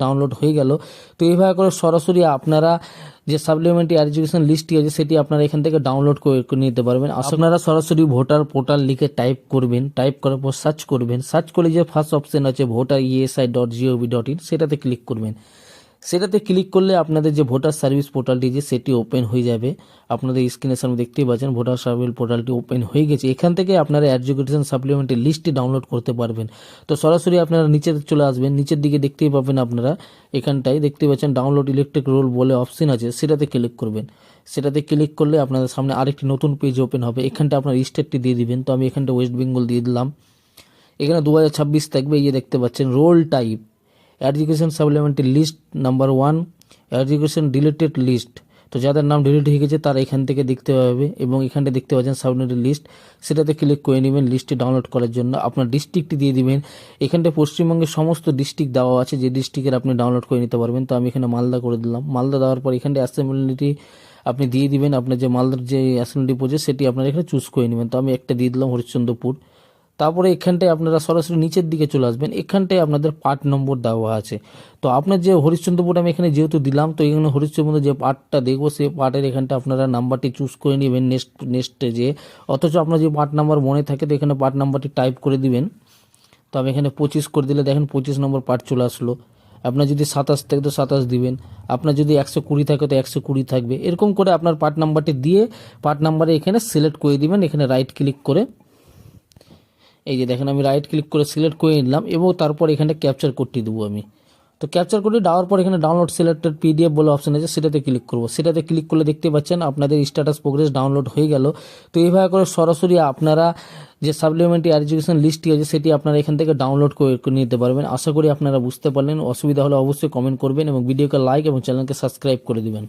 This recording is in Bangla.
ডাউনলোড হয়ে গেল। তো এইভাবে করে সরাসরি আপনারা যে সাপ্লিমেন্টারি এডুকেশন লিস্টটি আছে সেটি আপনারা এখান থেকে ডাউনলোড করে নিতে পারবেন। আপনারা সরাসরি ভোটার পোর্টাল লিখে টাইপ করবেন, টাইপ করার পর সার্চ করবেন, সার্চ করে যে ফার্স্ট অপশন আছে voter.esi.gov.in সেটাতে ক্লিক করবেন। সেটাতে ক্লিক করলে আপনাদের যে ভোটার সার্ভিস পোর্টালটি যে সেটি ওপেন হয়ে যাবে। আপনাদের স্ক্রিনের সামনে দেখতেই পাচ্ছেন ভোটার সার্ভিস পোর্টালটি ওপেন হয়ে গেছে। এখান থেকে আপনারা এডুকেশন সাপ্লিমেন্টারি লিস্টটি ডাউনলোড করতে পারবেন। তো সরাসরি আপনারা নিচে চলে আসবেন, নিচের দিকে দেখতেই পাবেন আপনারা এখানটায় দেখতে পাচ্ছেন ডাউনলোড ইলেকট্রিক রোল বলে অপশন আছে, সেটাতে ক্লিক করবেন। সেটাতে ক্লিক করলে আপনাদের সামনে আরেকটি নতুন পেজ ওপেন হবে। এখানটা আপনার স্টেটটি দিয়ে দিবেন। তো আমি এখানটা ওয়েস্ট বেঙ্গল দিয়ে দিলাম। এখানে 2026 থাকবে, এই যে দেখতে পাচ্ছেন roll type education supplementary list number 1 education deleted list. তো যাদের নাম ডিলিট হয়ে গেছে তারা এখান থেকে দেখতে পাবে এবং এখানটা দেখতে পাচ্ছেন সাপ্লিমেন্টারি লিস্ট, সেটাতে ক্লিক করে নেবেন। লিস্টটি ডাউনলোড করার জন্য আপনার ডিস্ট্রিক্টটি দিয়ে দিবেন। এখানটা পশ্চিমবঙ্গের সমস্ত ডিস্ট্রিক্ট দেওয়া আছে, যে ডিস্ট্রিক্টের আপনি ডাউনলোড করে নিতে পারবেন। তো আমি এখানে মালদা করে দিলাম। মালদা দেওয়ার পর এখানটা অ্যাসেম্বলিটি আপনি দিয়ে দিবেন। আপনার যে মালদার যে অ্যাসেম্বলি প্রজেক্ট সেটি আপনারা এখানে চুজ করে নেবেন। তো আমি একটা দিয়ে দিলাম হরিশ্চন্দ্রপুর। তারপরে এখানটায় আপনারা সরাসরি নিচের দিকে চলে আসবেন। এখানটায় আপনাদের পার্ট নম্বর দেওয়া আছে। তো আপনার যে হরিশ্চন্দ্রপুর আমি এখানে যেহেতু দিলাম, তো এখানে হরিশ্চন্দ্র যে পার্টটা দেখবো সেই পার্টের এখানটা আপনারা নাম্বারটি চুজ করে নেবেন নেক্সটে যে। অথচ আপনার যে পার্ট নাম্বার মনে থাকে তো এখানে পার্ট নাম্বারটি টাইপ করে দিবেন। তো আমি এখানে 25 করে দিলে দেখেন 25 নম্বর পার্ট চলে আসলো। আপনার যদি 27 থাকে তো 27 দিবেন। আপনার যদি 120 থাকে তো 120 থাকবে। এরকম করে আপনার পার্ট নাম্বারটি দিয়ে পার্ট নাম্বারে এখানে সিলেক্ট করে দিবেন। এখানে রাইট ক্লিক করে এই যে দেখেন আমি রাইট ক্লিক করে সিলেক্ট করে নিলাম এবং তারপর এখানে ক্যাপচার কোডটি দেবো আমি। তো ক্যাপচার কোডটি দেওয়ার পর এখানে ডাউনলোড সিলেক্টেড পিডিএফ বলে অপশন আছে, সেটাতে ক্লিক করব। সেটাতে ক্লিক করলে দেখতে পাচ্ছেন আপনাদের স্ট্যাটাস প্রোগ্রেস ডাউনলোড হয়ে গেল। তো এইভাবে করে সরাসরি আপনারা যে সাপ্লিমেন্টারি এডুকেশন লিস্টটি আছে সেটি আপনারা এখান থেকে ডাউনলোড করে নিতে পারবেন। আশা করি আপনারা বুঝতে পারলেন। অসুবিধা হলে অবশ্যই কমেন্ট করবেন এবং ভিডিওকে লাইক এবং চ্যানেলকে সাবস্ক্রাইব করে দিবেন।